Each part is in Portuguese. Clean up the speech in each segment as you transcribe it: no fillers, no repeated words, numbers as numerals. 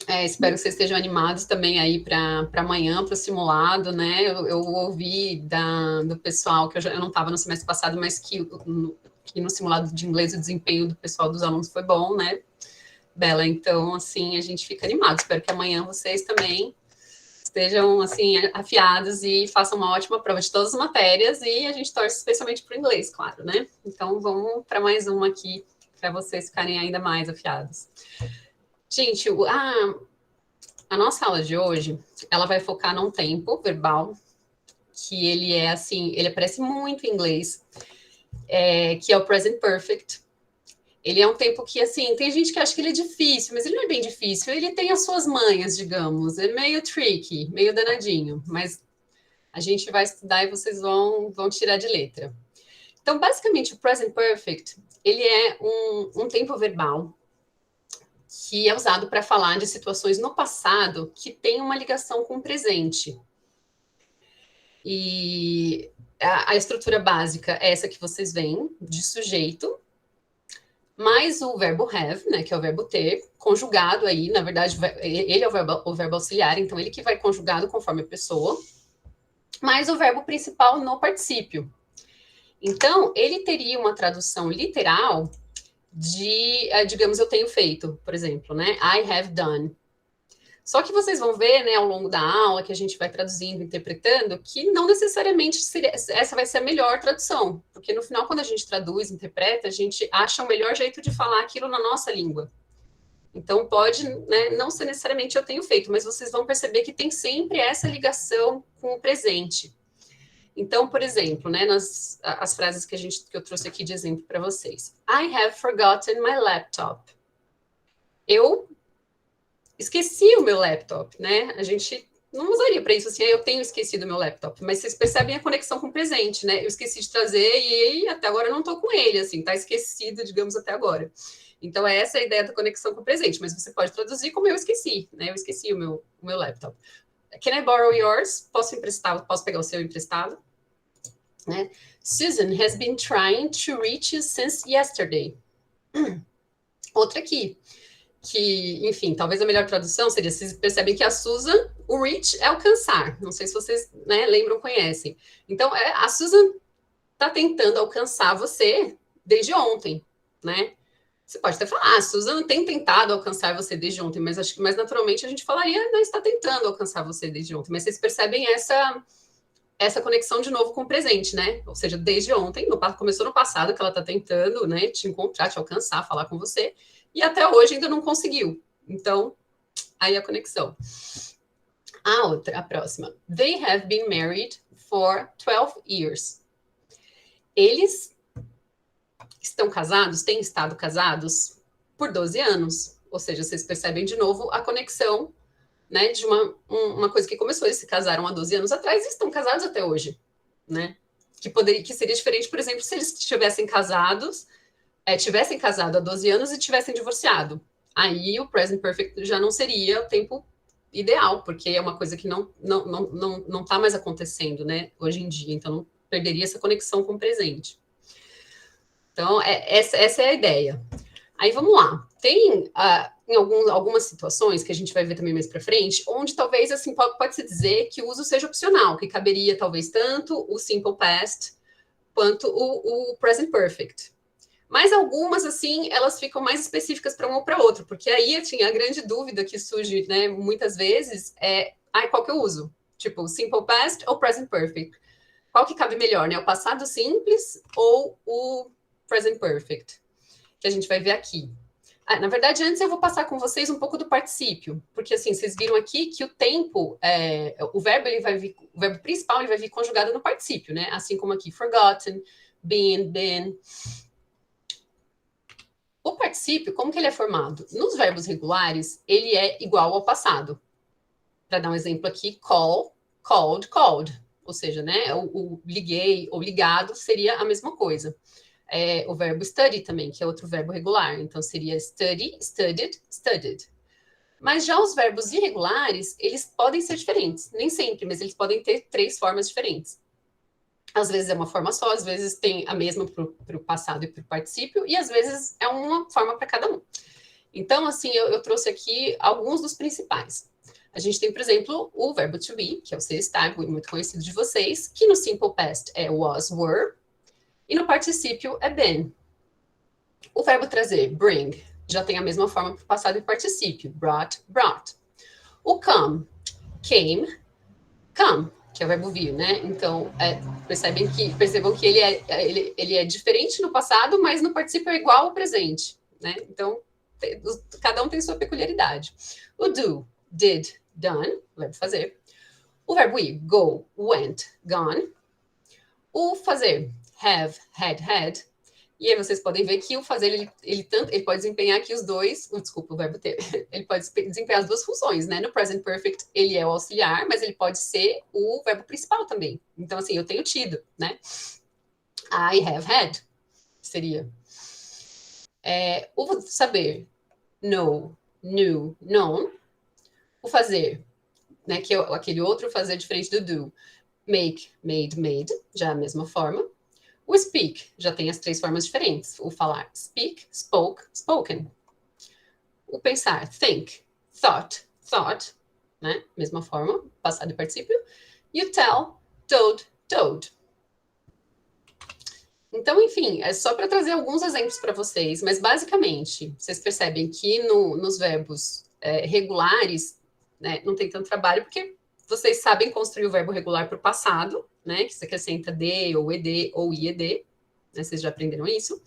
Espero que vocês estejam animados também aí para amanhã, para o simulado, né? Eu ouvi do pessoal, que eu não estava no semestre passado, mas que no simulado de inglês o desempenho do pessoal dos alunos foi bom, né, Bela? Então, assim, a gente fica animado. Espero que amanhã vocês também estejam, assim, afiados e façam uma ótima prova de todas as matérias e a gente torce especialmente para o inglês, claro, né? Então, vamos para mais uma aqui, para vocês ficarem ainda mais afiados. Gente, a nossa aula de hoje, ela vai focar num tempo verbal que ele é assim, ele aparece muito em inglês, que é o present perfect. Ele é um tempo que, assim, tem gente que acha que ele é difícil, mas ele não é bem difícil. Ele tem as suas manhas, digamos. É meio tricky, meio danadinho, mas a gente vai estudar e vocês vão tirar de letra. Então, basicamente, o present perfect, ele é um tempo verbal que é usado para falar de situações no passado que tem uma ligação com o presente. E a estrutura básica é essa que vocês veem, de sujeito, mais o verbo have, né, que é o verbo ter, conjugado aí, na verdade, ele é o verbo auxiliar, então ele que vai conjugado conforme a pessoa, mais o verbo principal no particípio. Então, ele teria uma tradução literal de, digamos, eu tenho feito, por exemplo, né? I have done. Só que vocês vão ver, né, ao longo da aula, que a gente vai traduzindo, interpretando, que não necessariamente essa vai ser a melhor tradução, porque no final, quando a gente traduz, interpreta, a gente acha o melhor jeito de falar aquilo na nossa língua. Então, pode, né, não ser necessariamente eu tenho feito, mas vocês vão perceber que tem sempre essa ligação com o presente. Então, por exemplo, né, as frases que eu trouxe aqui de exemplo para vocês. I have forgotten my laptop. Eu esqueci o meu laptop, né? A gente não usaria para isso assim, eu tenho esquecido o meu laptop, mas vocês percebem a conexão com o presente, né? Eu esqueci de trazer e até agora eu não estou com ele, assim, tá esquecido, digamos, até agora. Então, essa é a ideia da conexão com o presente, mas você pode traduzir como eu esqueci, né? Eu esqueci o meu laptop. Can I borrow yours? Posso emprestar, posso pegar o seu emprestado? Né? Susan has been trying to reach you since yesterday. Outra aqui, que, enfim, talvez a melhor tradução seria, vocês percebem que a Susan, o reach é alcançar. Não sei se vocês, né, lembram, conhecem. Então, a Susan está tentando alcançar você desde ontem, né? Você pode até falar, a Susan tem tentado alcançar você desde ontem, mas acho que mais naturalmente a gente falaria, não está tentando alcançar você desde ontem. Mas vocês percebem essa conexão de novo com o presente, né? Ou seja, desde ontem, começou no passado que ela está tentando, né, te encontrar, te alcançar, falar com você, e até hoje ainda não conseguiu. Então, aí a conexão. A próxima. They have been married for 12 years. Eles estão casados, têm estado casados por 12 anos. Ou seja, vocês percebem de novo a conexão, né, de uma coisa que começou, eles se casaram há 12 anos atrás e estão casados até hoje, né? Que seria diferente, por exemplo, se eles tivessem tivessem casado há 12 anos e tivessem divorciado. Aí o present perfect já não seria o tempo ideal, porque é uma coisa que não está mais acontecendo, né, hoje em dia. Então, não perderia essa conexão com o presente. Então, essa é a ideia. Aí, vamos lá. Tem, em algumas situações, que a gente vai ver também mais para frente, onde talvez, assim, pode-se dizer que o uso seja opcional, que caberia talvez tanto o simple past quanto o present perfect. Mas algumas, assim, elas ficam mais específicas para um ou para outro, porque aí tinha a grande dúvida que surge, né, muitas vezes, qual que eu uso? Tipo, simple past ou present perfect? Qual que cabe melhor, né? O passado simples ou o present perfect? Que a gente vai ver aqui. Na verdade, antes eu vou passar com vocês um pouco do particípio, porque assim, vocês viram aqui que o tempo, o verbo ele vai vir, o verbo principal ele vai vir conjugado no particípio, né? Assim como aqui, forgotten, been. O particípio, como que ele é formado? Nos verbos regulares, ele é igual ao passado. Para dar um exemplo aqui, call, called, called. Ou seja, né, o liguei ou ligado seria a mesma coisa. O verbo study também, que é outro verbo regular. Então, seria study, studied, studied. Mas já os verbos irregulares, eles podem ser diferentes. Nem sempre, mas eles podem ter 3 formas diferentes. Às vezes é uma forma só, às vezes tem a mesma para o passado e para o particípio, e às vezes é uma forma para cada um. Então, assim, eu trouxe aqui alguns dos principais. A gente tem, por exemplo, o verbo to be, que é o ser estar, muito conhecido de vocês, que no simple past é was, were, e no particípio é been. O verbo trazer, bring, já tem a mesma forma para o passado e particípio, brought, brought. O come, came, come, que é o verbo vir, né? Então, percebam que ele é diferente no passado, mas no particípio é igual ao presente, né? Então, cada um tem sua peculiaridade. O do, did, done, o verbo fazer. O verbo ir, go, went, gone. O fazer, have, had. E aí vocês podem ver que o fazer, ele pode desempenhar aqui os dois, desculpa, o verbo ter, ele pode desempenhar as duas funções, né? No present perfect, ele é o auxiliar, mas ele pode ser o verbo principal também. Então, assim, eu tenho tido, né? I have had, seria. O saber, know, knew, known. O fazer, né? Que é aquele outro fazer diferente do do. Make, made, made, já a mesma forma. O speak já tem as três formas diferentes. O falar, speak, spoke, spoken. O pensar, think, thought, thought, né? Mesma forma, passado e particípio. E o tell, told, told. Então, enfim, é só para trazer alguns exemplos para vocês, mas basicamente, vocês percebem que nos verbos regulares, né, não tem tanto trabalho, porque vocês sabem construir o verbo regular para o passado, né, que você acrescenta D, ou ED, ou IED, né, vocês já aprenderam isso,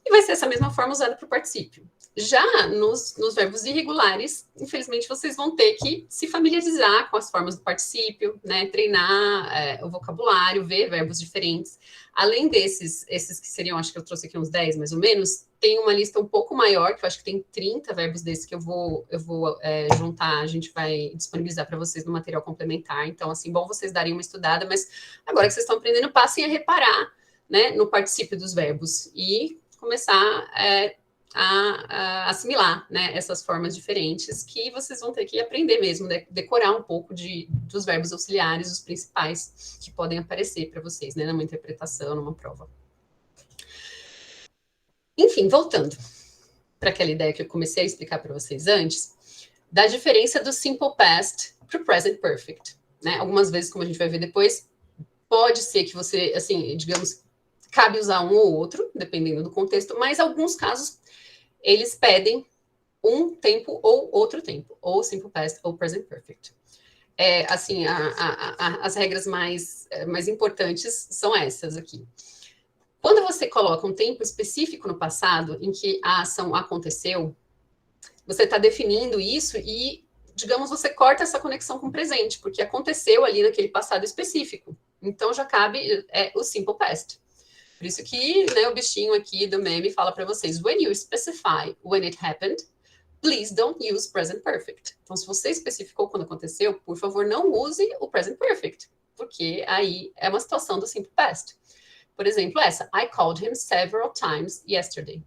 e vai ser essa mesma forma usada para o particípio. Já nos verbos irregulares, infelizmente, vocês vão ter que se familiarizar com as formas do particípio, né, treinar o vocabulário, ver verbos diferentes. Além esses que seriam, acho que eu trouxe aqui uns 10 mais ou menos, tem uma lista um pouco maior, que eu acho que tem 30 verbos desses que eu vou juntar, a gente vai disponibilizar para vocês no material complementar. Então, assim, bom vocês darem uma estudada, mas agora que vocês estão aprendendo, passem a reparar, né, no particípio dos verbos e começar a assimilar, né, essas formas diferentes que vocês vão ter que aprender mesmo, decorar um pouco dos verbos auxiliares, os principais que podem aparecer para vocês, né, numa interpretação, numa prova. Enfim, voltando para aquela ideia que eu comecei a explicar para vocês antes, da diferença do simple past para o present perfect, né? Algumas vezes, como a gente vai ver depois, pode ser que você, assim, digamos, cabe usar um ou outro, dependendo do contexto, mas alguns casos eles pedem um tempo ou outro tempo, ou simple past ou present perfect. Assim, as regras mais importantes são essas aqui. Quando você coloca um tempo específico no passado em que a ação aconteceu, você está definindo isso e, digamos, você corta essa conexão com o presente, porque aconteceu ali naquele passado específico. Então, já cabe o simple past. Por isso que, né, o bichinho aqui do meme fala para vocês, when you specify when it happened, please don't use present perfect. Então, se você especificou quando aconteceu, por favor, não use o present perfect, porque aí é uma situação do simple past. Por exemplo, essa, I called him several times yesterday.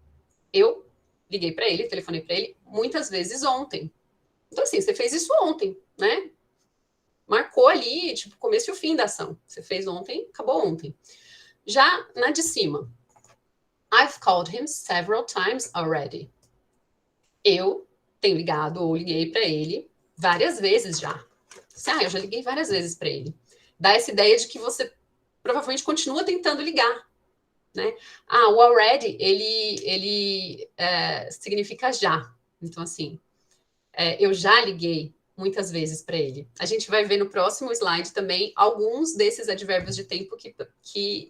Eu liguei para ele, telefonei para ele muitas vezes ontem. Então, assim, você fez isso ontem, né? Marcou ali, tipo, começo e o fim da ação. Você fez ontem, acabou ontem. Já na de cima, I've called him several times already. Eu tenho ligado ou liguei para ele várias vezes já. Eu já liguei várias vezes para ele. Dá essa ideia de que você provavelmente continua tentando ligar, né? O already, ele significa já. Então, assim, eu já liguei muitas vezes para ele. A gente vai ver no próximo slide também alguns desses advérbios de tempo que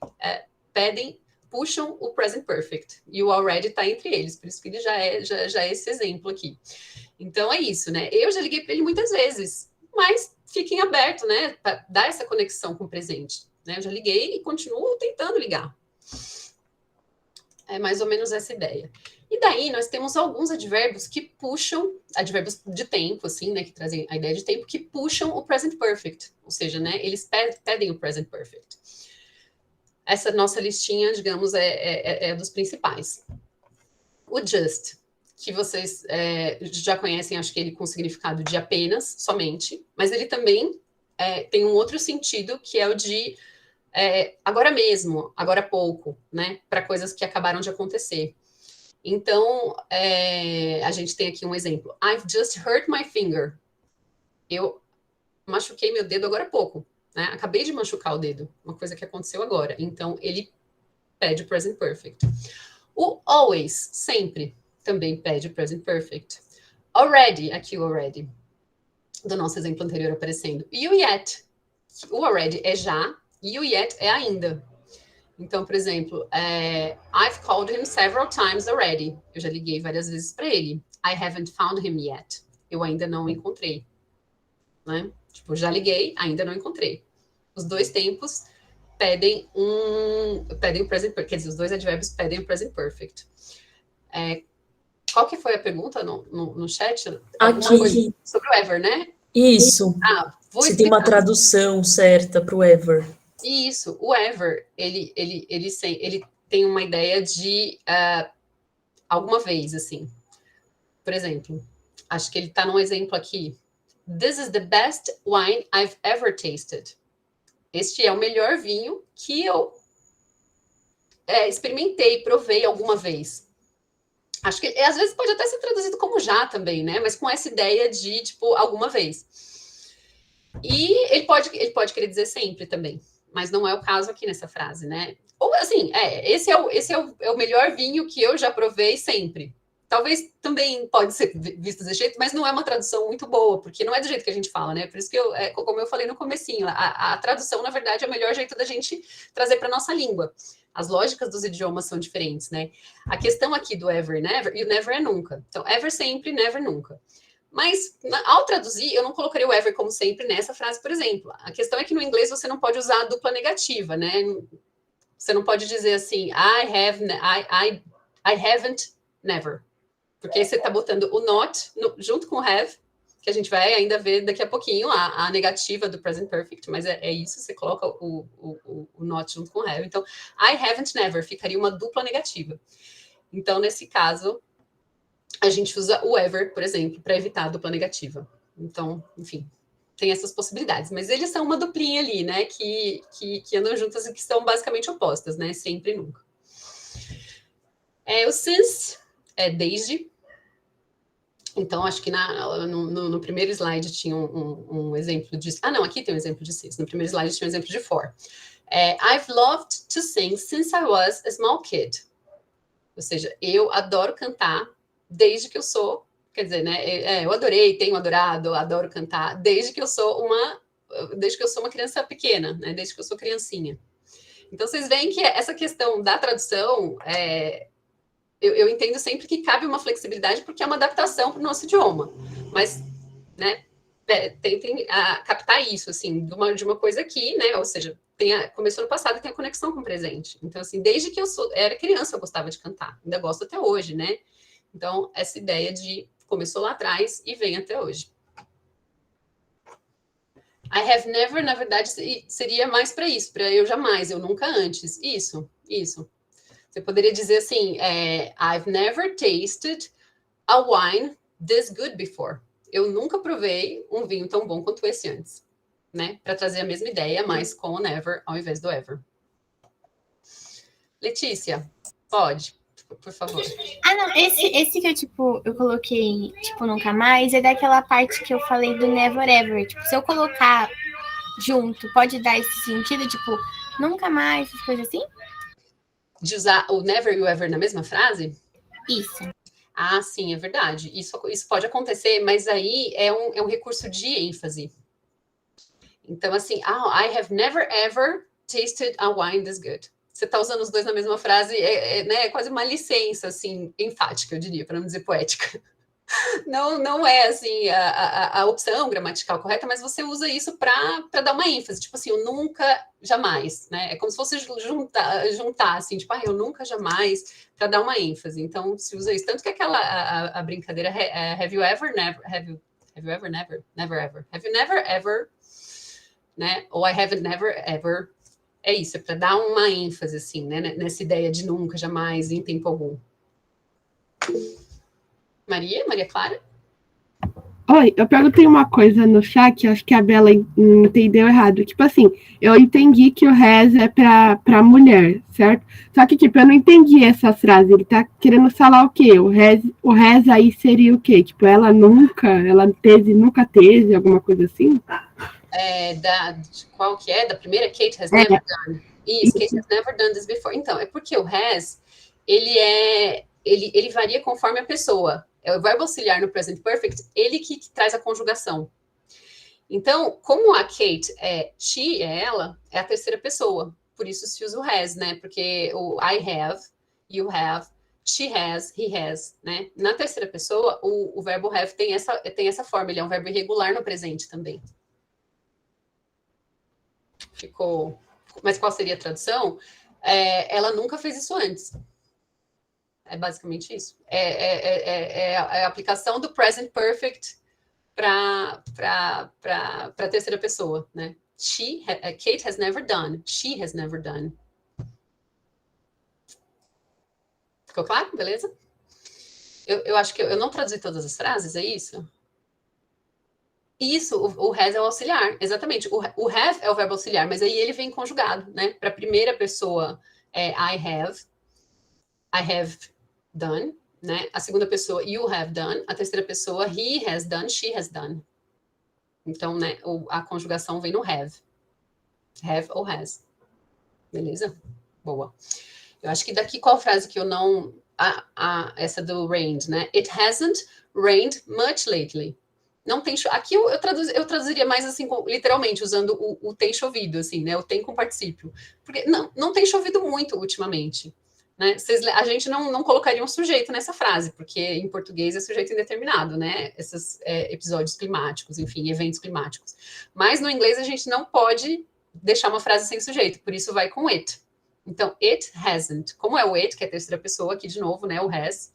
puxam o present perfect. E o already está entre eles, por isso que ele já é esse exemplo aqui. Então, é isso, né? Eu já liguei para ele muitas vezes, mas fiquem abertos, né? Para dar essa conexão com o presente. Né? Eu já liguei e continuo tentando ligar. É mais ou menos essa ideia. E daí nós temos alguns advérbios que puxam, advérbios de tempo, assim, né, que trazem a ideia de tempo, que puxam o present perfect, ou seja, né, eles pedem o present perfect. Essa nossa listinha, digamos, é dos principais. O just, que vocês já conhecem, acho que ele com o significado de apenas, somente, mas ele também tem um outro sentido, que é o de agora mesmo, agora há pouco, né, para coisas que acabaram de acontecer. Então, a gente tem aqui um exemplo. I've just hurt my finger. Eu machuquei meu dedo agora há pouco, né? Acabei de machucar o dedo, uma coisa que aconteceu agora. Então, ele pede o present perfect. O always, sempre, também pede o present perfect. Already, aqui o already, do nosso exemplo anterior aparecendo. E o yet. O already é já, e o yet é ainda. Então, por exemplo, I've called him several times already. Eu já liguei várias vezes para ele. I haven't found him yet. Eu ainda não o encontrei. Né? Tipo, já liguei, ainda não encontrei. Os dois tempos pedem o present perfect. Quer dizer, os dois advérbios pedem o present perfect. Qual que foi a pergunta no chat? Alguma coisa sobre o ever, né? Isso. Vou Se explicar. tem uma tradução certa para o ever. Isso, o ever, ele tem uma ideia de alguma vez, assim. Por exemplo, acho que ele está num exemplo aqui. This is the best wine I've ever tasted. Este é o melhor vinho que eu experimentei, provei alguma vez. Acho que às vezes pode até ser traduzido como já também, né? Mas com essa ideia de, tipo, alguma vez. E ele pode querer dizer sempre também, mas não é o caso aqui nessa frase, né? Ou assim, esse é o melhor vinho que eu já provei sempre. Talvez também pode ser visto desse jeito, mas não é uma tradução muito boa, porque não é do jeito que a gente fala, né? Por isso que como eu falei no comecinho, a tradução, na verdade, é o melhor jeito da gente trazer para nossa língua. As lógicas dos idiomas são diferentes, né? A questão aqui do ever e never, e o never é nunca. Então, ever sempre, never nunca. Mas, ao traduzir, eu não colocaria o ever como sempre nessa frase, por exemplo. A questão é que no inglês você não pode usar a dupla negativa, né? Você não pode dizer assim, I haven't never. Porque aí você está botando o not junto com o have, que a gente vai ainda ver daqui a pouquinho, a negativa do present perfect, mas é isso, você coloca o not junto com o have. Então, I haven't never ficaria uma dupla negativa. Então, nesse caso, a gente usa o ever, por exemplo, para evitar a dupla negativa. Então, enfim, tem essas possibilidades. Mas eles são uma duplinha ali, né? Que andam juntas e que são basicamente opostas, né? Sempre e nunca. O since é desde. Então, acho que no primeiro slide tinha um exemplo de... não, aqui tem um exemplo de since. No primeiro slide tinha um exemplo de for. I've loved to sing since I was a small kid. Ou seja, eu adoro cantar desde que eu sou, quer dizer, né? Eu adorei, tenho adorado, adoro cantar desde que eu sou uma criança pequena, né? Desde que eu sou criancinha. Então vocês veem que essa questão da tradução, eu entendo sempre que cabe uma flexibilidade porque é uma adaptação para o nosso idioma, mas, né? Tentem captar isso, assim, de uma coisa aqui, né? Ou seja, começou no passado e tem a conexão com o presente. Então, assim, desde que eu era criança, eu gostava de cantar. Ainda gosto até hoje, né? Então, essa ideia de começou lá atrás e vem até hoje. I have never, na verdade, seria mais para isso, para eu jamais, eu nunca antes. Isso. Você poderia dizer assim, I've never tasted a wine this good before. Eu nunca provei um vinho tão bom quanto esse antes, né? Para trazer a mesma ideia, mas com o never ao invés do ever. Letícia, pode, por favor. Não, esse que eu coloquei, nunca mais, é daquela parte que eu falei do never ever. Tipo, se eu colocar junto, pode dar esse sentido, tipo, nunca mais, essas coisas assim? De usar o never e o ever na mesma frase? Isso. Sim, é verdade. Isso pode acontecer, mas aí é um recurso de ênfase. Então, assim, I have never ever tasted a wine this good. Você está usando os dois na mesma frase, né, é quase uma licença, assim, enfática, eu diria, para não dizer poética. Não é, assim, a opção gramatical correta, mas você usa isso para dar uma ênfase, tipo assim, eu nunca, jamais, né? É como se fosse juntar assim, tipo, eu nunca, jamais, para dar uma ênfase. Então, se usa isso. Tanto que a brincadeira have you ever, never, have you ever, never, never, ever. Have you never, ever, né? Ou I haven't never, ever. É isso, é para dar uma ênfase, assim, né? Nessa ideia de nunca, jamais, em tempo algum. Maria Clara? Oi, eu perguntei uma coisa no chat, acho que a Bela entendeu errado. Tipo assim, eu entendi que o has é pra mulher, certo? Só que, tipo, eu não entendi essa frase. Ele tá querendo falar o quê? O has aí seria o quê? Tipo, nunca teve, alguma coisa assim? Qual que é? Da primeira, Kate has É, never done. Isso, Kate has never done this before. Então, é porque o has, ele varia conforme a pessoa. É o verbo auxiliar no present perfect, ele que traz a conjugação. Então, como a Kate é she, é ela, é a terceira pessoa. Por isso se usa o has, né? Porque o I have, you have, she has, he has, né? Na terceira pessoa, o verbo have tem essa forma, ele é um verbo irregular no presente também. Ficou. Mas qual seria a tradução? Ela nunca fez isso antes. É basicamente isso. É a aplicação do present perfect para a terceira pessoa, né? Kate has never done. She has never done. Ficou claro? Beleza? Eu acho que eu não traduzi todas as frases, é isso? Isso, o has é o auxiliar, exatamente. O have é o verbo auxiliar, mas aí ele vem conjugado, né? Para a primeira pessoa é I have done, né? A segunda pessoa, you have done. A terceira pessoa, he has done, she has done. Então, né, a conjugação vem no have. Have ou has. Beleza? Boa. Eu acho que daqui qual frase que eu não... essa do rained, né? It hasn't rained much lately. Não tem... Aqui eu traduziria mais assim, literalmente, usando o tem chovido, assim, né? O tem com particípio. Porque não tem chovido muito ultimamente. Né? A gente não colocaria um sujeito nessa frase, porque em português é sujeito indeterminado, né? Esses episódios climáticos, enfim, eventos climáticos. Mas no inglês a gente não pode deixar uma frase sem sujeito, por isso vai com it. Então, it hasn't. Como é o it, que é a terceira pessoa, aqui de novo, né? O has.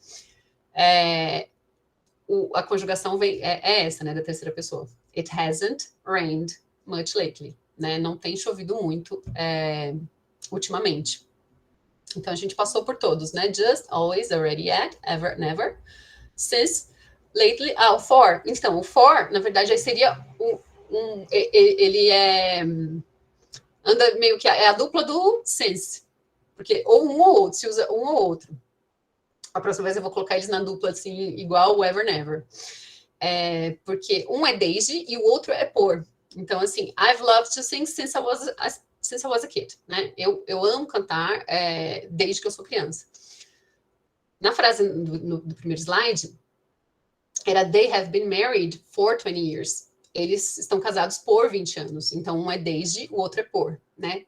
A conjugação é essa, né? Da terceira pessoa. It hasn't rained much lately. Né? Não tem chovido muito ultimamente. Então, a gente passou por todos, né? Just, always, already, yet, ever, never. Since, lately. O for. Então, o for, na verdade, aí seria ele anda meio que... É a dupla do since. Porque ou um ou outro, se usa um ou outro. A próxima vez eu vou colocar eles na dupla, assim, igual o ever, never. Porque um é desde e o outro é por. Então, assim, I've loved to sing since I was a kid, né? Eu amo cantar desde que eu sou criança. Na frase do primeiro slide, era they have been married for 20 years. Eles estão casados por 20 anos. Então, um é desde, o outro é por, né?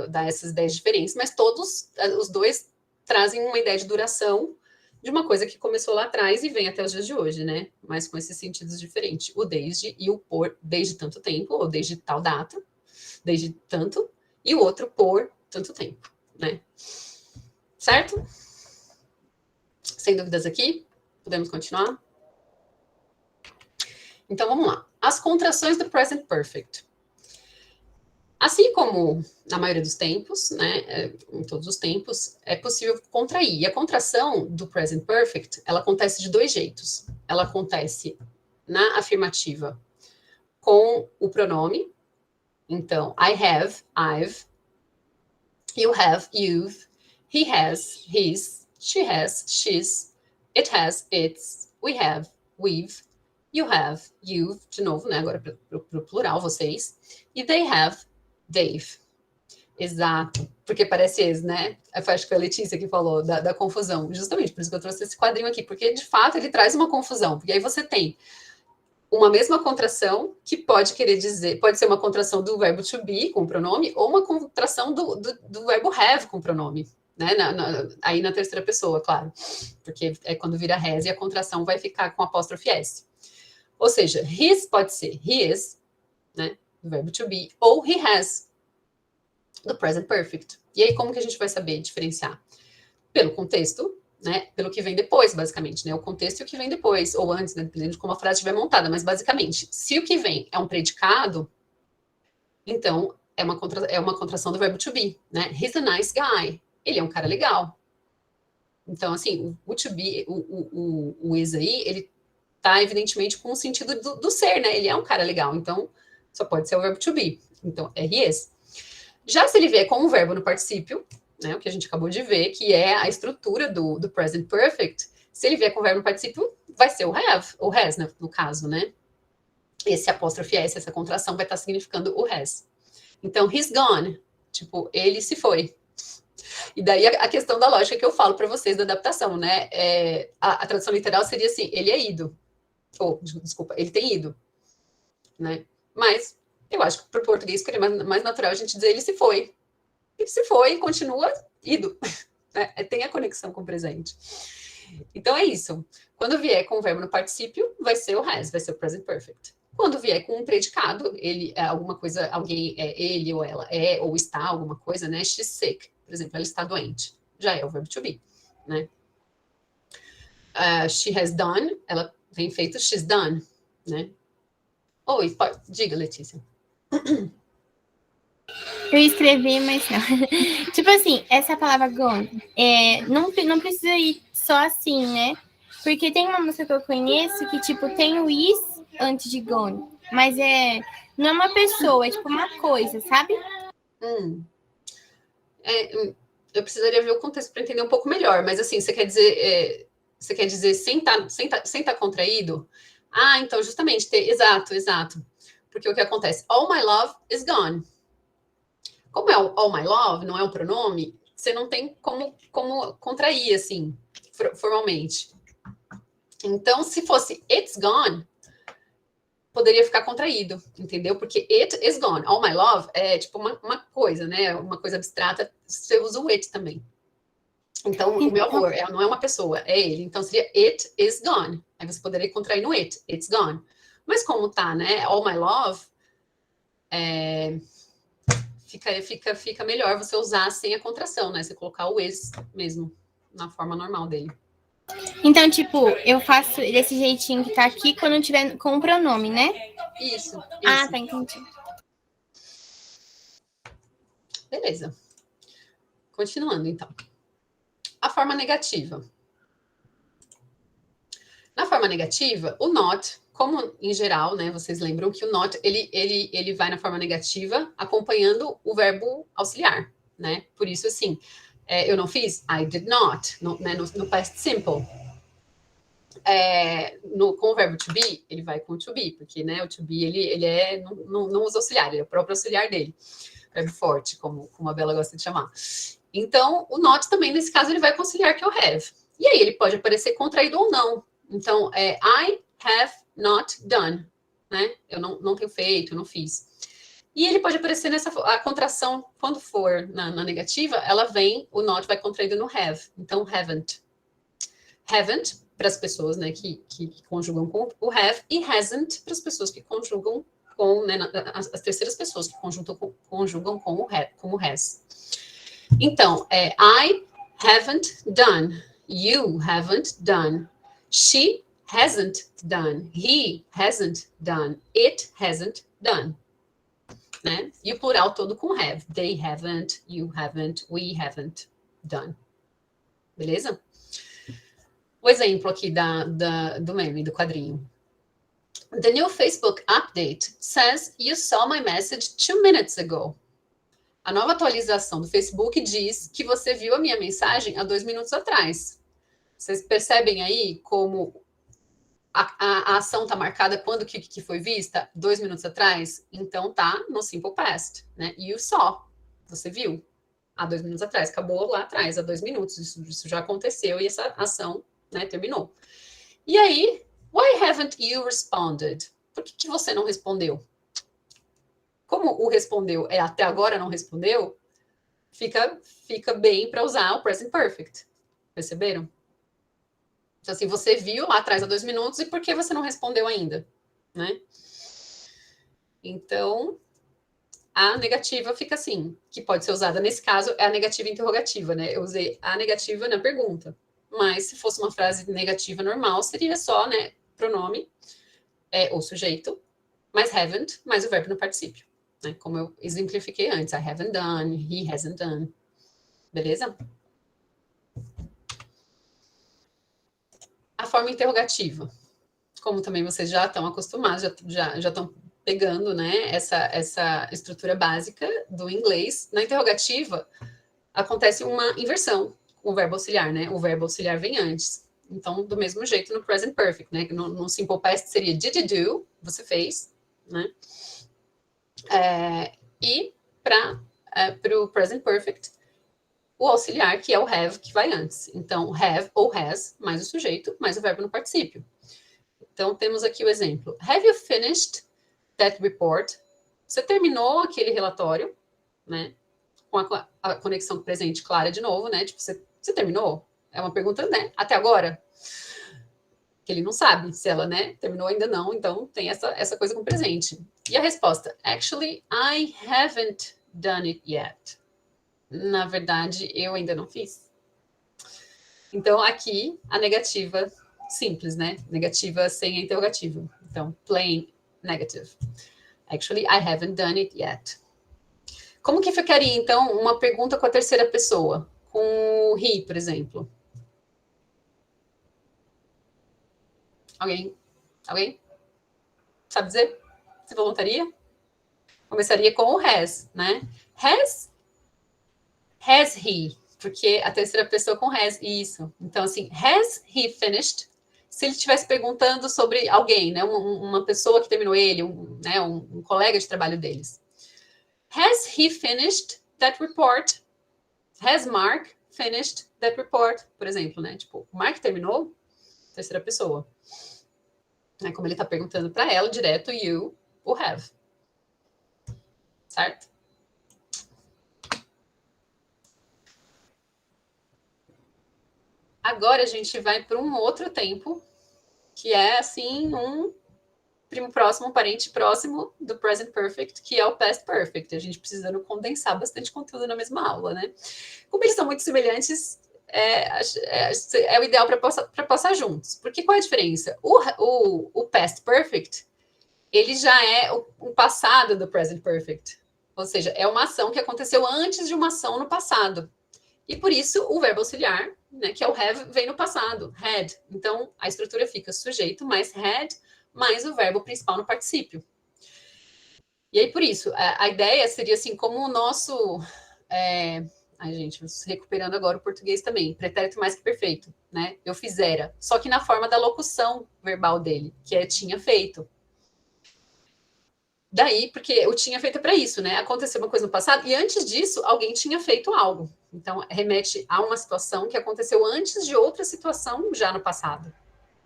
Dá essas ideias diferentes, mas todos, os dois, trazem uma ideia de duração de uma coisa que começou lá atrás e vem até os dias de hoje, né? Mas com esses sentidos diferentes. O desde e o por, desde tanto tempo, ou desde tal data, desde tanto, e o outro por tanto tempo, né? Certo? Sem dúvidas aqui? Podemos continuar? Então, vamos lá. As contrações do present perfect. Assim como na maioria dos tempos, né, em todos os tempos, é possível contrair. E a contração do present perfect, ela acontece de dois jeitos. Ela acontece na afirmativa com o pronome. Então, I have, I've. You have, you've. He has, his. She has, she's. It has, its. We have, we've. You have, you've. De novo, né, agora para o plural, vocês. E they have, they've. Exato. Porque parece ex, né? Acho que foi a Letícia que falou da confusão. Justamente, por isso que eu trouxe esse quadrinho aqui. Porque, de fato, ele traz uma confusão. Porque aí você tem uma mesma contração que pode querer dizer... Pode ser uma contração do verbo to be, com o pronome, ou uma contração do verbo have, com o pronome. Né? Aí na terceira pessoa, claro. Porque é quando vira has e a contração vai ficar com apóstrofe S. Ou seja, his pode ser he is, né? Do verbo to be, ou he has, do present perfect. E aí, como que a gente vai saber diferenciar? Pelo contexto, né? Pelo que vem depois, basicamente, né? O contexto e o que vem depois, ou antes, né? Dependendo de como a frase estiver montada. Mas, basicamente, se o que vem é um predicado, então é uma contração do verbo to be, né? He's a nice guy. Ele é um cara legal. Então, assim, o to be, o is aí, ele tá evidentemente com o sentido do ser, né? Ele é um cara legal, então só pode ser o verbo to be. Então, he is. Já se ele vier com um verbo no particípio, né, o que a gente acabou de ver, que é a estrutura do present perfect, se ele vier com o verbo no particípio, vai ser o have, ou has, né, no caso, né? Esse apóstrofe S, essa contração, vai estar significando o has. Então, he's gone, tipo, ele se foi. E daí a questão da lógica que eu falo para vocês da adaptação, né? A tradução literal seria assim, ele é ido. Ou, desculpa, ele tem ido. Né? Mas eu acho que para o português seria mais natural a gente dizer ele se foi. Ele se foi e continua ido. Né? Tem a conexão com o presente. Então é isso. Quando vier com o verbo no particípio, vai ser o has, vai ser o present perfect. Quando vier com um predicado, ele é alguma coisa, alguém é ele ou ela é ou está alguma coisa, né? She's sick, por exemplo, ela está doente. Já é o verbo to be, né? She has done, ela tem feito, she's done, né? Oi, diga, Letícia. Eu escrevi, mas não. Tipo assim, essa palavra gone, não precisa ir só assim, né? Porque tem uma música que eu conheço que, tipo, tem o is antes de gone. Mas não é uma pessoa, é tipo uma coisa, sabe? Eu precisaria ver o contexto para entender um pouco melhor, mas assim, você quer dizer sem tá contraído? Ah, então justamente, exato. Porque o que acontece? All my love is gone. Como é o all my love, não é um pronome, você não tem como contrair, assim, formalmente. Então, se fosse it's gone, poderia ficar contraído, entendeu? Porque it is gone. All my love é tipo uma coisa, né? Uma coisa abstrata, você usa o it também. Então, o meu amor não é uma pessoa, é ele. Então, seria it is gone. Aí você poderia contrair no it, it's gone. Mas como tá, né? All my love, fica melhor você usar sem a contração, né? Você colocar o is mesmo, na forma normal dele. Então, tipo, eu faço desse jeitinho que tá aqui quando tiver com o pronome, né? Isso. Ah, tá, entendi. Beleza. Continuando, então. A forma negativa. Na forma negativa, o not, como em geral, né? Vocês lembram que o not, ele vai na forma negativa acompanhando o verbo auxiliar, né? Por isso, assim, eu não fiz, I did not, no past simple. Com o verbo to be, ele vai com o to be, porque, né, o to be, ele não usa auxiliar, ele é o próprio auxiliar dele. Verbo forte, como a Bela gosta de chamar. Então, o not também, nesse caso, ele vai com o auxiliar, que é o have. E aí, ele pode aparecer contraído ou não. Então, I have not done, né? Eu não tenho feito, eu não fiz. E ele pode aparecer a contração, quando for na negativa, ela vem, o not vai contraído no have. Então, haven't. Haven't, para as pessoas, né, que conjugam com o have, e hasn't, para as pessoas que conjugam com, né, as terceiras pessoas que conjugam com o has. Então, I haven't done, you haven't done, she hasn't done, he hasn't done, it hasn't done. Né? E o plural todo com have. They haven't, you haven't, we haven't done. Beleza? O exemplo aqui do meme, do quadrinho. The new Facebook update says you saw my message 2 minutes ago. A nova atualização do Facebook diz que você viu a minha mensagem há 2 minutos atrás. Vocês percebem aí como a ação está marcada quando que foi vista? 2 minutos atrás? Então tá no simple past, né? You saw, você viu há 2 minutos atrás, acabou lá atrás, há 2 minutos, isso já aconteceu e essa ação, né, terminou. E aí, why haven't you responded? Por que você não respondeu? Como o respondeu até agora não respondeu, fica bem para usar o present perfect. Perceberam? Então, assim, você viu lá atrás há 2 minutos e por que você não respondeu ainda? Né? Então, a negativa fica assim, que pode ser usada nesse caso, é a negativa interrogativa, né? Eu usei a negativa na pergunta. Mas se fosse uma frase negativa normal, seria só, né, pronome, ou sujeito, mais haven't, mais o verbo no particípio. Né? Como eu exemplifiquei antes, I haven't done, he hasn't done. Beleza? A forma interrogativa. como também vocês já estão acostumados, já estão pegando, né, essa estrutura básica do inglês, na interrogativa acontece uma inversão com o verbo auxiliar, né? O verbo auxiliar vem antes. Então, do mesmo jeito no present perfect, né? No simple past seria did you do, você fez, né? E para o present perfect, o auxiliar, que é o have, que vai antes. Então, have ou has, mais o sujeito, mais o verbo no particípio. Então, temos aqui o exemplo. Have you finished that report? Você terminou aquele relatório, né? Com a conexão presente clara de novo, né? Tipo, você terminou? É uma pergunta, né? Até agora? Que ele não sabe se ela, né? Terminou ainda não, então tem essa coisa com presente. E a resposta, actually, I haven't done it yet. Na verdade, eu ainda não fiz. Então, aqui, a negativa simples, né? Negativa sem a interrogativa. Então, plain negative. Actually, I haven't done it yet. Como que ficaria, então, uma pergunta com a terceira pessoa? Com o he, por exemplo. Alguém? Sabe dizer? Se voluntaria? Começaria com o has, né? Has he? Porque a terceira pessoa com has, isso. Então, assim, has he finished? Se ele estivesse perguntando sobre alguém, né? Uma pessoa que terminou ele, um colega de trabalho deles. Has he finished that report? Has Mark finished that report? Por exemplo, né? Tipo, o Mark terminou? Terceira pessoa. Como ele está perguntando para ela, direto, you, o have. Certo? Agora a gente vai para um outro tempo, que é, assim, um primo próximo, um parente próximo do present perfect, que é o past perfect. A gente precisando condensar bastante conteúdo na mesma aula, né? Como eles são muito semelhantes, é o ideal para passar juntos. Porque qual é a diferença? O past perfect, ele já é o passado do present perfect. Ou seja, é uma ação que aconteceu antes de uma ação no passado. E por isso, o verbo auxiliar, né, que é o have, vem no passado, had. Então, a estrutura fica sujeito mais had, mais o verbo principal no particípio. E aí, por isso, a ideia seria assim, como o nosso... Ai, gente, recuperando agora o português também. Pretérito mais que perfeito, né? Eu fizera. Só que na forma da locução verbal dele, que é tinha feito. Daí, porque eu tinha feito para isso, né? Aconteceu uma coisa no passado e antes disso, alguém tinha feito algo. Então, remete a uma situação que aconteceu antes de outra situação já no passado,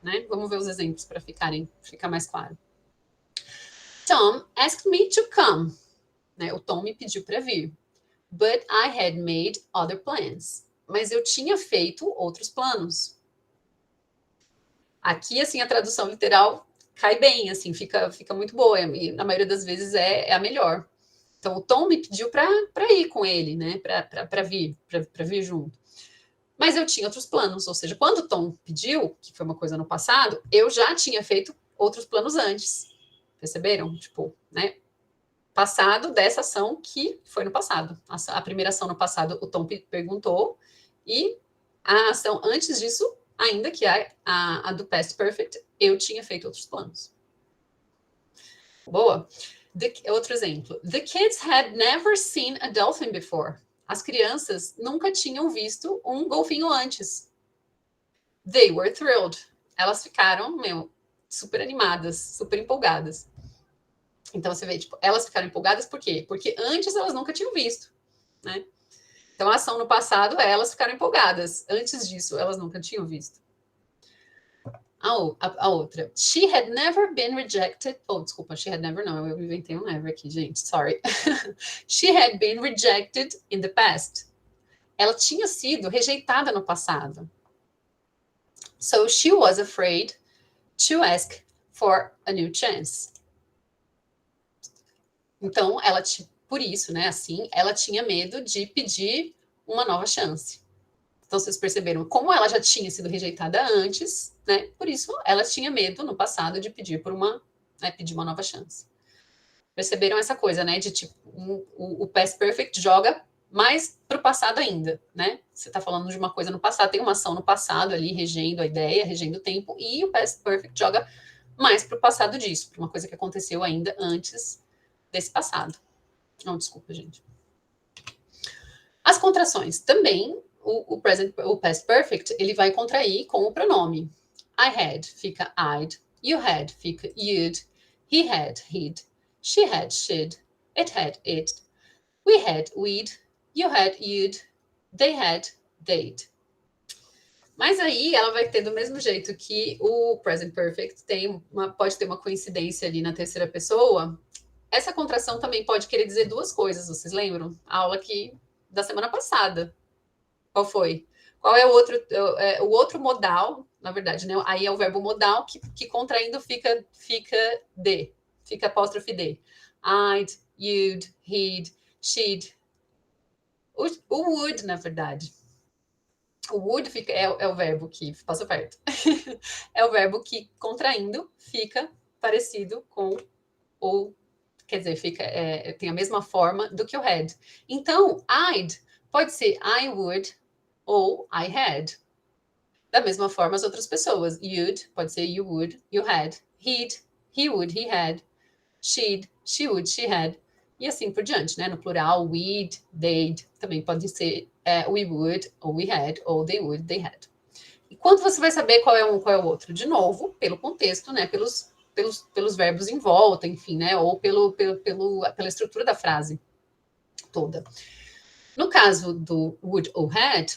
né? Vamos ver os exemplos para ficar mais claro. Tom asked me to come. Né? O Tom me pediu para vir. But I had made other plans. Mas eu tinha feito outros planos. Aqui, assim, a tradução literal cai bem, assim, fica muito boa. E na maioria das vezes é a melhor. Então, o Tom me pediu para ir com ele, né? Para vir junto. Mas eu tinha outros planos. Ou seja, quando o Tom pediu, que foi uma coisa no passado, eu já tinha feito outros planos antes. Perceberam? Tipo, né? Passado dessa ação que foi no passado. A primeira ação no passado, o Tom perguntou, e a ação antes disso, ainda que a do past perfect, eu tinha feito outros planos. Boa. Outro exemplo. The kids had never seen a dolphin before. As crianças nunca tinham visto um golfinho antes. They were thrilled. Elas ficaram, super animadas, super empolgadas. Então, você vê, tipo, elas ficaram empolgadas por quê? Porque antes elas nunca tinham visto, né? Então, a ação no passado, elas ficaram empolgadas. Antes disso, elas nunca tinham visto. A outra. She had never been rejected. Oh, desculpa, she had never, não. Eu inventei um never aqui, gente. Sorry. She had been rejected in the past. Ela tinha sido rejeitada no passado. So, she was afraid to ask for a new chance. Então, por isso, né, assim, ela tinha medo de pedir uma nova chance. Então, vocês perceberam como ela já tinha sido rejeitada antes, né? Por isso, ela tinha medo no passado de pedir pedir uma nova chance. Perceberam essa coisa, né? De tipo, o past perfect joga mais para o passado ainda, né? Você está falando de uma coisa no passado, tem uma ação no passado ali, regendo a ideia, regendo o tempo, e o past perfect joga mas para o passado disso, para uma coisa que aconteceu ainda antes desse passado. Não, desculpa, gente. As contrações também, o past perfect, ele vai contrair com o pronome. I had fica I'd, you had fica you'd, he had he'd, she had she'd, it had it, we had we'd, you had you'd, they had they'd. Mas aí ela vai ter do mesmo jeito que o present perfect pode ter uma coincidência ali na terceira pessoa. Essa contração também pode querer dizer duas coisas, vocês lembram? A aula aqui da semana passada. Qual foi? Qual é o outro modal, na verdade, né? Aí é o verbo modal que contraindo fica de, fica apóstrofe de. I'd, you'd, he'd, she'd. O would, na verdade. O would é o verbo que passa perto. É o verbo que contraindo fica parecido com o, quer dizer, tem a mesma forma do que o had. Então, I'd pode ser I would ou I had. Da mesma forma as outras pessoas. You'd pode ser you would, you had. He'd, he would, he had. She'd, she would, she had. E assim por diante, né? No plural, we'd, they'd. Também pode ser we would, ou we had, ou they would, they had. E quando você vai saber qual é um, qual é o outro? De novo, pelo contexto, né? Pelos verbos em volta, enfim, né? Ou pela estrutura da frase toda. No caso do would ou had,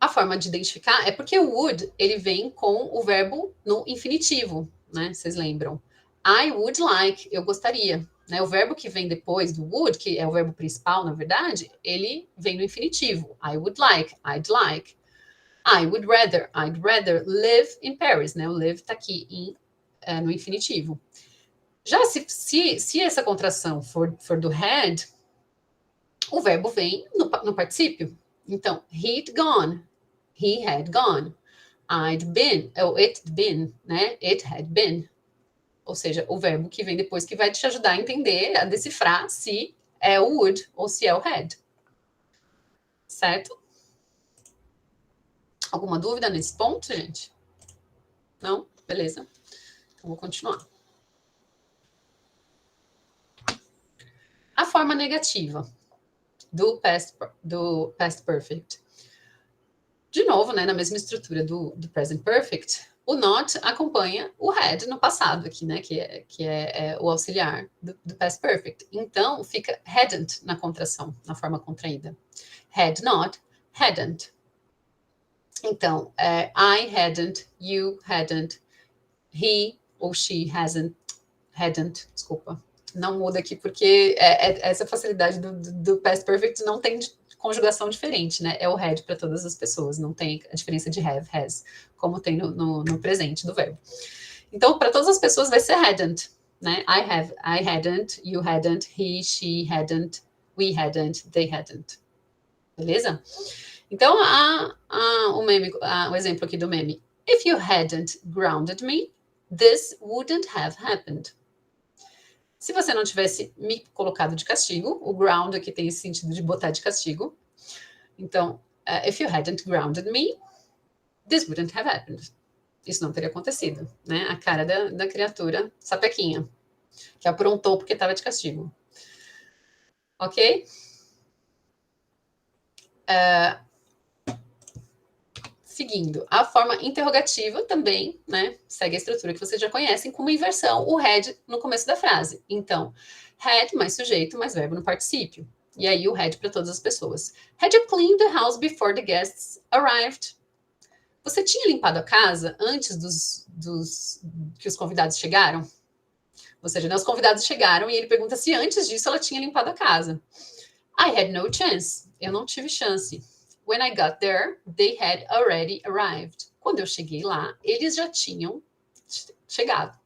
a forma de identificar é porque o would, ele vem com o verbo no infinitivo, né? Vocês lembram? I would like, eu gostaria. Né? O verbo que vem depois do would, que é o verbo principal, na verdade, ele vem no infinitivo. I would like, I'd like. I would rather, I'd rather live in Paris. Né? O live está aqui no infinitivo. Já se essa contração for do had, o verbo vem no particípio. Então, he'd gone, he had gone, I'd been, ou it'd been, né? It had been. Ou seja, o verbo que vem depois que vai te ajudar a entender, a decifrar se é o would ou se é o had. Certo? Alguma dúvida nesse ponto, gente? Não? Beleza. Então, vou continuar. A forma negativa do past perfect. De novo, né, na mesma estrutura do present perfect, o not acompanha o had no passado aqui, né, que é o auxiliar do past perfect. Então, fica hadn't na contração, na forma contraída. Had not, hadn't. Então, I hadn't, you hadn't, he ou she hadn't, desculpa. Não muda aqui, porque essa facilidade do past perfect não tem conjugação diferente, né? É o had para todas as pessoas, não tem a diferença de have, has, como tem no presente do verbo. Então, para todas as pessoas vai ser hadn't, né? I hadn't, you hadn't, he, she hadn't, we hadn't, they hadn't. Beleza? Então, o exemplo aqui do meme. If you hadn't grounded me, this wouldn't have happened. Se você não tivesse me colocado de castigo, o ground aqui tem esse sentido de botar de castigo. Então, if you hadn't grounded me, this wouldn't have happened. Isso não teria acontecido, né? A cara da criatura sapequinha, que aprontou porque estava de castigo. Ok? Seguindo, a forma interrogativa também, né, segue a estrutura que vocês já conhecem, com uma inversão, o had no começo da frase. Então, had mais sujeito mais verbo no particípio. E aí o had para todas as pessoas. Had you cleaned the house before the guests arrived? Você tinha limpado a casa antes que os convidados chegaram? Ou seja, né, os convidados chegaram e ele pergunta se antes disso ela tinha limpado a casa. I had no chance. Eu não tive chance. When I got there, they had already arrived. Quando eu cheguei lá, eles já tinham chegado.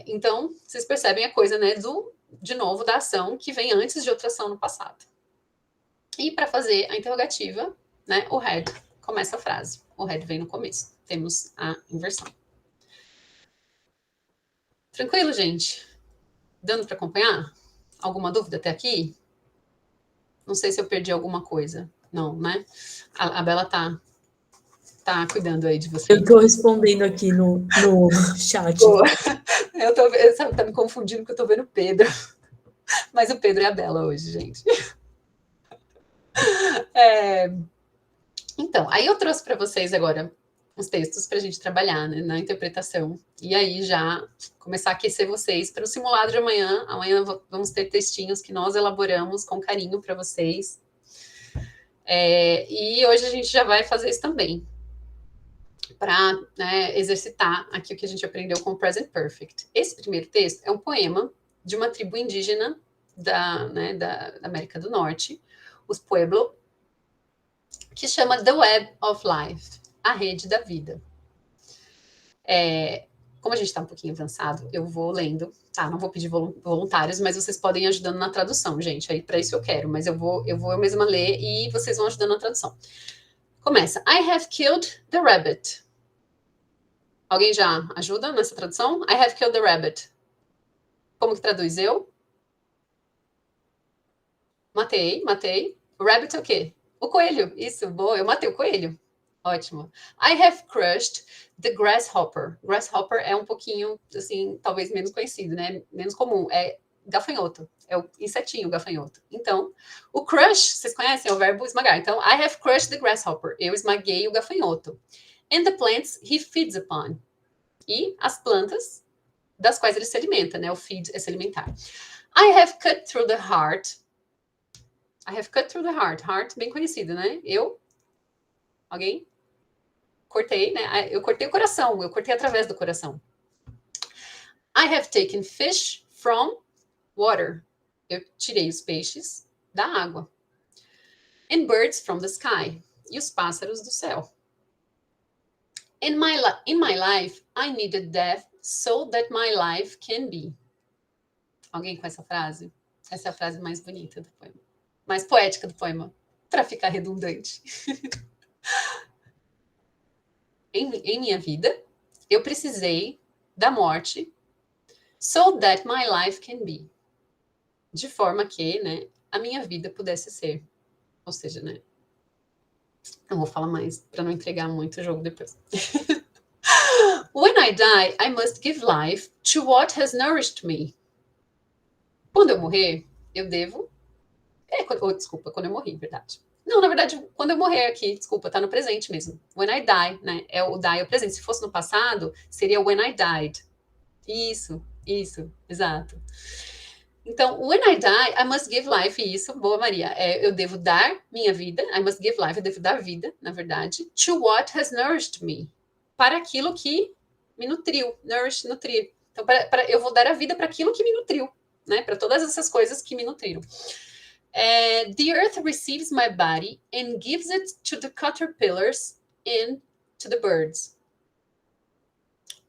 Então, vocês percebem a coisa, né, de novo, da ação que vem antes de outra ação no passado. E para fazer a interrogativa, né, o had começa a frase. O had vem no começo. Temos a inversão. Tranquilo, gente? Dando para acompanhar? Alguma dúvida até aqui? Não sei se eu perdi alguma coisa. Não, né? A Bela tá tá cuidando aí de você? Eu tô respondendo aqui no chat. Boa. Sabe, tá me confundindo porque eu tô vendo o Pedro. Mas o Pedro é a Bela hoje, gente. Então, aí eu trouxe para vocês agora uns textos para a gente trabalhar, né, na interpretação. E aí já começar a aquecer vocês para o simulado de amanhã. Amanhã vamos ter textinhos que nós elaboramos com carinho para vocês. E hoje a gente já vai fazer isso também, para, né, exercitar aqui o que a gente aprendeu com o Present Perfect. Esse primeiro texto é um poema de uma tribo indígena da América do Norte, os Pueblo, que chama The Web of Life, a rede da vida. Como a gente está um pouquinho avançado, eu vou lendo, tá? Não vou pedir voluntários, mas vocês podem ir ajudando na tradução, gente. Aí para isso eu quero, mas eu vou mesma ler e vocês vão ajudando na tradução. Começa. I have killed the rabbit. Alguém já ajuda nessa tradução? I have killed the rabbit. Como que traduz eu? Matei. O rabbit é o quê? O coelho. Isso, boa. Eu matei o coelho. Ótimo. I have crushed the grasshopper. Grasshopper é um pouquinho, assim, talvez menos conhecido, né? Menos comum. É gafanhoto. É o insetinho gafanhoto. Então, o crush, vocês conhecem? É o verbo esmagar. Então, I have crushed the grasshopper. Eu esmaguei o gafanhoto. And the plants he feeds upon. E as plantas das quais ele se alimenta, né? O feed é se alimentar. I have cut through the heart. I have cut through the heart. Heart, bem conhecido, né? Alguém? Cortei, né? Eu cortei o coração. Eu cortei através do coração. I have taken fish from water. Eu tirei os peixes da água. And birds from the sky. E os pássaros do céu. In my life, I needed death so that my life can be. Alguém com essa frase? Essa é a frase mais bonita do poema. Mais poética do poema. Para ficar redundante. Em minha vida, eu precisei da morte so that my life can be. De forma que, né, a minha vida pudesse ser. Ou seja, né, não vou falar mais para não entregar muito o jogo depois. When I die, I must give life to what has nourished me. Quando eu morrer, eu devo... desculpa, quando eu morri, verdade. Não, na verdade, quando eu morrer aqui, desculpa, tá no presente mesmo. When I die, né? O die é o presente. Se fosse no passado, seria when I died. Isso, exato. Então, when I die, I must give life. Isso, boa, Maria. Eu devo dar minha vida. I must give life, eu devo dar vida, na verdade. To what has nourished me. Para aquilo que me nutriu. Nourish, nutrir. Então, eu vou dar a vida para aquilo que me nutriu, né? Para todas essas coisas que me nutriram. The earth receives my body and gives it to the caterpillars and to the birds.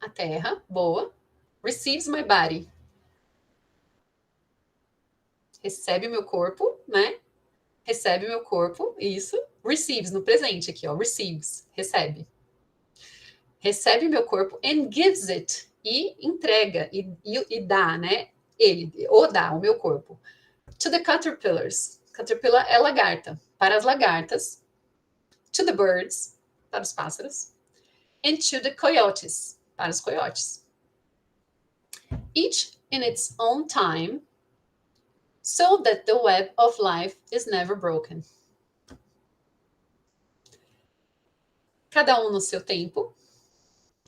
A terra, boa. Receives my body. Recebe o meu corpo, né? Recebe o meu corpo, isso. Receives, no presente aqui, ó. Receives, recebe. Recebe o meu corpo and gives it. E entrega, e dá, né? Ou dá o meu corpo. To the caterpillars. Caterpillar é lagarta. Para as lagartas. To the birds. Para os pássaros. And to the coyotes. Para os coiotes. Each in its own time. So that the web of life is never broken. Cada um no seu tempo.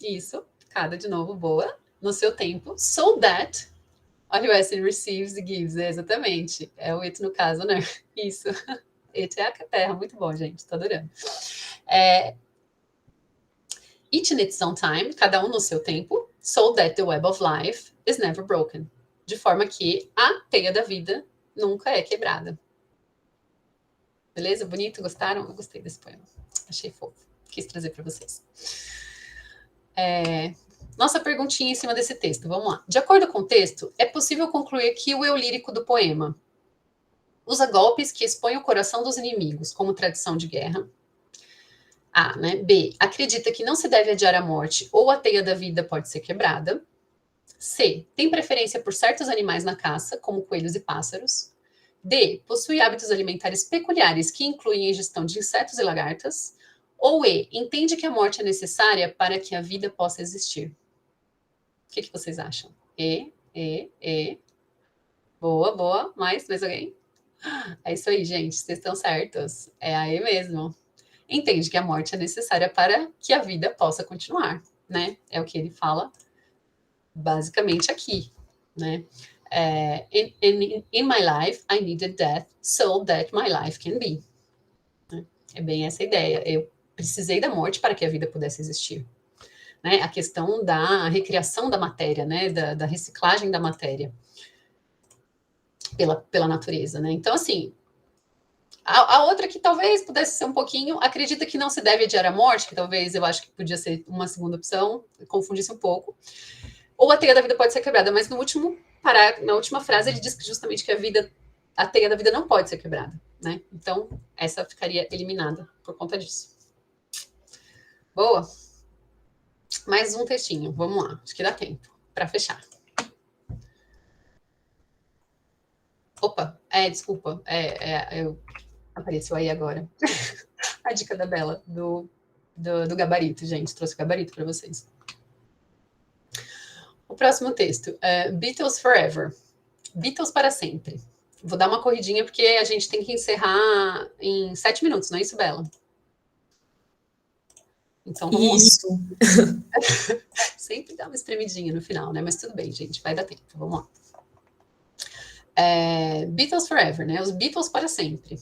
Isso. Cada de novo, boa. No seu tempo. So that... Olha o S, receives e gives, exatamente. É o it no caso, né? Isso. It é a terra, muito bom, gente, tô adorando. Each in its own time, cada um no seu tempo, so that the web of life is never broken. De forma que a teia da vida nunca é quebrada. Beleza? Bonito? Gostaram? Eu gostei desse poema. Achei fofo. Quis trazer para vocês. Nossa perguntinha em cima desse texto, vamos lá. De acordo com o texto, é possível concluir que o eu lírico do poema usa golpes que expõem o coração dos inimigos, como tradição de guerra. A, né? B, acredita que não se deve adiar a morte ou a teia da vida pode ser quebrada. C, tem preferência por certos animais na caça, como coelhos e pássaros. D, possui hábitos alimentares peculiares que incluem a ingestão de insetos e lagartas. Ou E, entende que a morte é necessária para que a vida possa existir. O que vocês acham? E. Boa. Mais alguém? É isso aí, gente. Vocês estão certos. É aí mesmo. Entende que a morte é necessária para que a vida possa continuar, né? É o que ele fala basicamente aqui, né? In my life, I needed death so that my life can be. É bem essa ideia. Eu precisei da morte para que a vida pudesse existir. Né? A questão da recriação da matéria, né? Da reciclagem da matéria pela natureza, né? Então, assim, a outra que talvez pudesse ser um pouquinho, acredita que não se deve adiar a morte, que talvez eu acho que podia ser uma segunda opção, confundisse um pouco. Ou a teia da vida pode ser quebrada, mas na última frase ele diz que justamente que a teia da vida não pode ser quebrada, né? Então, essa ficaria eliminada por conta disso. Boa. Mais um textinho, vamos lá, acho que dá tempo para fechar. Opa, desculpa, apareceu aí agora. A dica da Bela, do gabarito, gente, trouxe o gabarito para vocês. O próximo texto é Beatles Forever. Beatles para sempre. Vou dar uma corridinha porque a gente tem que encerrar em 7 minutos, não é isso, Bela? Então, Isso. Sempre dá uma espremidinha no final, né? Mas tudo bem, gente, vai dar tempo. Vamos lá. Beatles Forever, né? Os Beatles para sempre.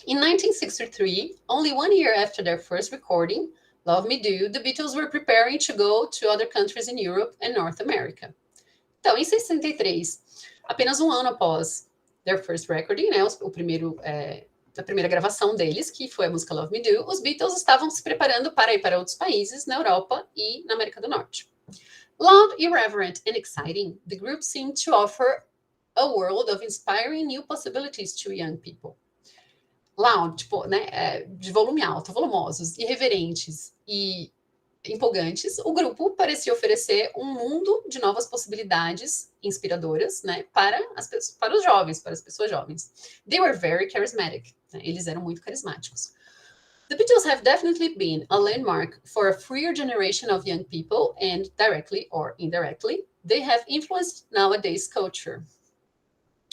In 1963, only 1 year after their first recording, Love Me Do, the Beatles were preparing to go to other countries in Europe and North America. Então, em 63, apenas um ano após their first recording, né, a primeira gravação deles, que foi a música Love Me Do, os Beatles estavam se preparando para ir para outros países na Europa e na América do Norte. Loud, irreverent, and exciting, the group seemed to offer a world of inspiring new possibilities to young people. Loud, tipo, né, de volume alto, volumosos, irreverentes e empolgantes, o grupo parecia oferecer um mundo de novas possibilidades inspiradoras, né, para os jovens, para as pessoas jovens. They were very charismatic. Né, eles eram muito carismáticos. The Beatles have definitely been a landmark for a freer generation of young people, and directly or indirectly, they have influenced nowadays culture.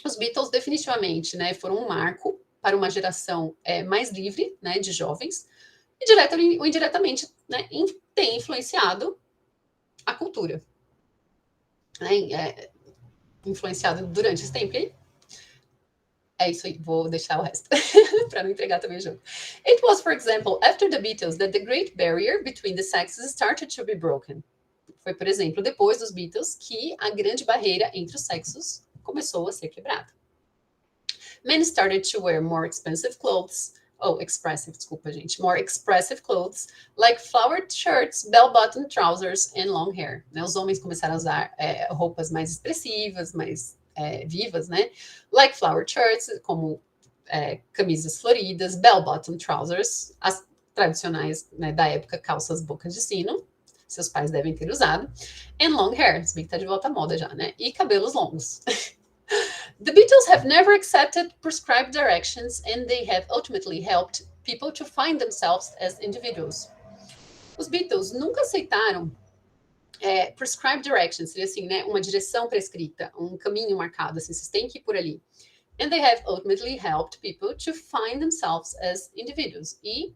Os Beatles definitivamente, né, foram um marco para uma geração mais livre, né, de jovens, e direta ou indiretamente, né, tem influenciado a cultura. Né, influenciado durante esse tempo. E é isso aí, vou deixar o resto para não entregar também o jogo. It was, for example, after the Beatles that the great barrier between the sexes started to be broken. Foi, por exemplo, depois dos Beatles que a grande barreira entre os sexos começou a ser quebrada. Men started to wear more expressive clothes, more expressive clothes, like flowered shirts, bell-bottom trousers and long hair. Né, os homens começaram a usar roupas mais expressivas, mais vivas, né? Like flowered shirts, como camisas floridas, bell-bottom trousers, as tradicionais, né, da época, calças bocas de sino, seus pais devem ter usado, and long hair, se bem que tá de volta à moda já, né? E cabelos longos. The Beatles have never accepted prescribed directions, and they have ultimately helped people to find themselves as individuals. Os Beatles nunca aceitaram prescribed directions, seria assim, né, uma direção prescrita, um caminho marcado, assim, vocês têm que ir por ali. And they have ultimately helped people to find themselves as individuals. E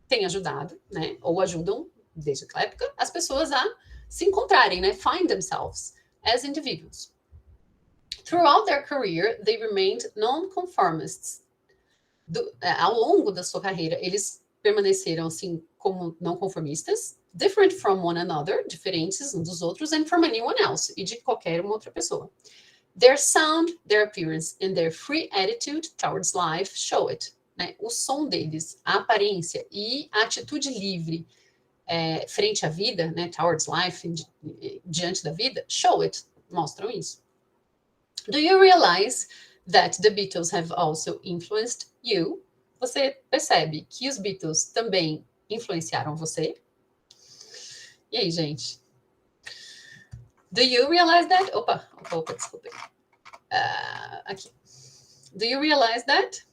tem ajudado, né, ou ajudam, desde aquela época, as pessoas a se encontrarem, né, find themselves as individuals. Throughout their career, they remained non-conformists. Ao longo da sua carreira, eles permaneceram, assim, como não conformistas, different from one another, diferentes uns dos outros, and from anyone else, e de qualquer uma outra pessoa. Their sound, their appearance, and their free attitude towards life show it. Né? O som deles, a aparência e a atitude livre frente à vida, né? Towards life, diante da vida, show it, mostram isso. Do you realize that the Beatles have also influenced you? Você percebe que os Beatles também influenciaram você? E aí, gente? Do you realize that? Opa, desculpa. Aqui. Do you realize that?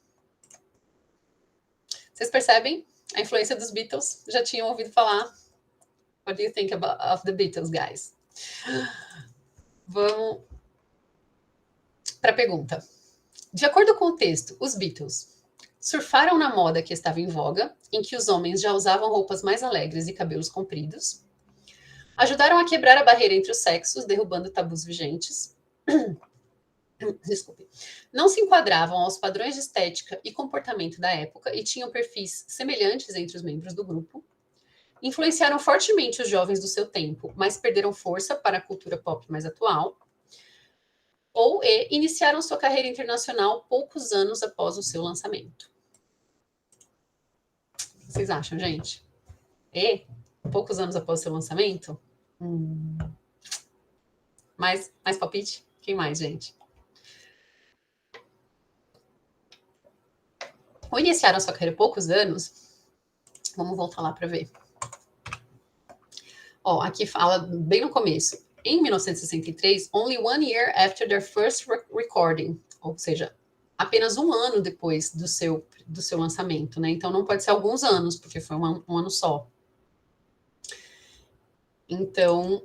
Vocês percebem a influência dos Beatles? Já tinham ouvido falar? What do you think of the Beatles, guys? Vamos para a pergunta. De acordo com o texto, os Beatles surfaram na moda que estava em voga, em que os homens já usavam roupas mais alegres e cabelos compridos, ajudaram a quebrar a barreira entre os sexos, derrubando tabus vigentes. Desculpe. Não se enquadravam aos padrões de estética e comportamento da época e tinham perfis semelhantes entre os membros do grupo. Influenciaram fortemente os jovens do seu tempo, mas perderam força para a cultura pop mais atual. Ou iniciaram sua carreira internacional poucos anos após o seu lançamento. O que vocês acham, gente? Poucos anos após o seu lançamento? Mais palpite? Quem mais, gente? Ou iniciaram sua carreira poucos anos? Vamos voltar lá para ver. Aqui fala bem no começo. Em 1963, only 1 year after their first recording, ou seja, apenas 1 ano depois do seu lançamento, né? Então não pode ser alguns anos, porque foi um ano só. Então,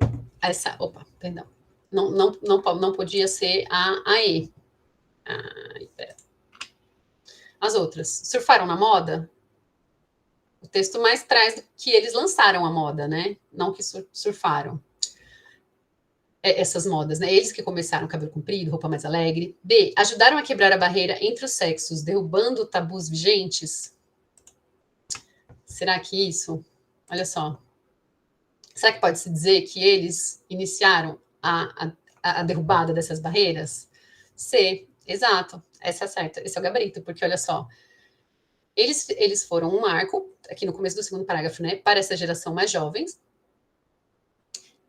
perdão. Não podia ser a E. As outras. Surfaram na moda? O texto mais traz que eles lançaram a moda, né? Não que surfaram. Essas modas, né? Eles que começaram cabelo comprido, roupa mais alegre. B, ajudaram a quebrar a barreira entre os sexos, derrubando tabus vigentes? Será que isso? Olha só. Será que pode-se dizer que eles iniciaram a derrubada dessas barreiras? C, exato. Essa é certa. Esse é o gabarito, porque olha só. Eles foram um marco, aqui no começo do segundo parágrafo, né? Para essa geração mais jovens.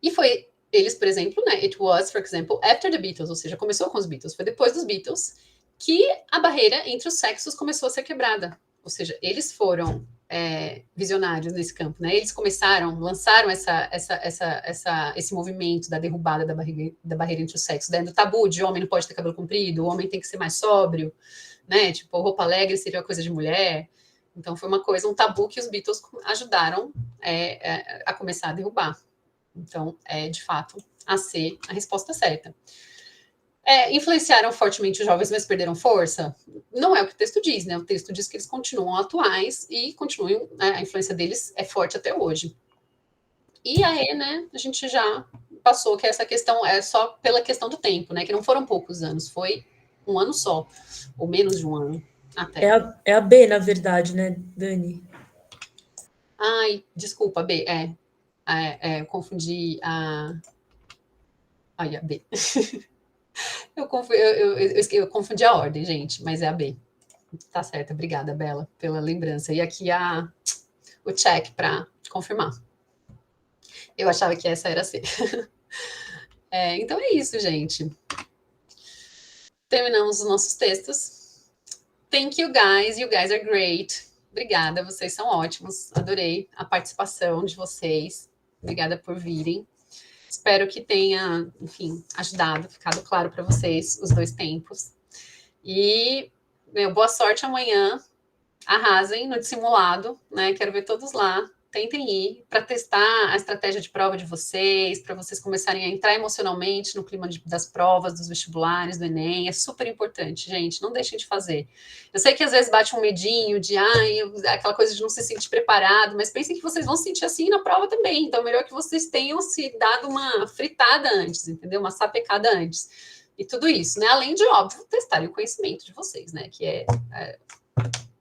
E foi eles, por exemplo, né? It was, for example, after the Beatles, ou seja, começou com os Beatles, foi depois dos Beatles que a barreira entre os sexos começou a ser quebrada. Ou seja, eles foram visionários nesse campo, né? Eles lançaram esse movimento da derrubada da barreira entre os sexos, do tabu de homem não pode ter cabelo comprido, o homem tem que ser mais sóbrio, né? Tipo, roupa alegre seria uma coisa de mulher. Então, foi um tabu que os Beatles ajudaram a começar a derrubar. Então, de fato, a C, a resposta certa. Influenciaram fortemente os jovens, mas perderam força? Não é o que o texto diz, né? O texto diz que eles continuam atuais e continuam, né? A influência deles é forte até hoje. E a E, né? A gente já passou que essa questão é só pela questão do tempo, né? Que não foram poucos anos, foi 1 ano só, ou menos de 1 ano até. É a B, na verdade, né, Dani? Ai, desculpa, B, eu confundi a B. Eu confundi a ordem, gente, mas é a B. Tá certo, obrigada, Bela, pela lembrança. E aqui o check para confirmar. Eu achava que essa era a C. Então é isso, gente. Terminamos os nossos textos. Thank you guys are great. Obrigada, vocês são ótimos. Adorei a participação de vocês. Obrigada por virem. Espero que tenha, enfim, ajudado, ficado claro para vocês os 2 tempos. E boa sorte amanhã. Arrasem no dissimulado, né? Quero ver todos lá. Tentem ir para testar a estratégia de prova de vocês, para vocês começarem a entrar emocionalmente no clima das provas, dos vestibulares, do Enem. É super importante, gente. Não deixem de fazer. Eu sei que às vezes bate um medinho de aquela coisa de não se sentir preparado, mas pensem que vocês vão se sentir assim na prova também. Então, é melhor que vocês tenham se dado uma fritada antes, entendeu? Uma sapecada antes. E tudo isso, né? Além de, óbvio, testarem o conhecimento de vocês, né? Que é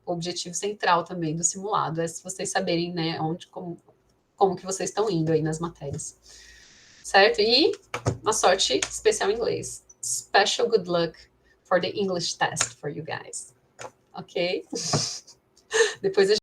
o objetivo central também do simulado, se vocês saberem, né, como que vocês estão indo aí nas matérias. Certo? E uma sorte especial em inglês. Special good luck for the English test for you guys. Ok? Depois a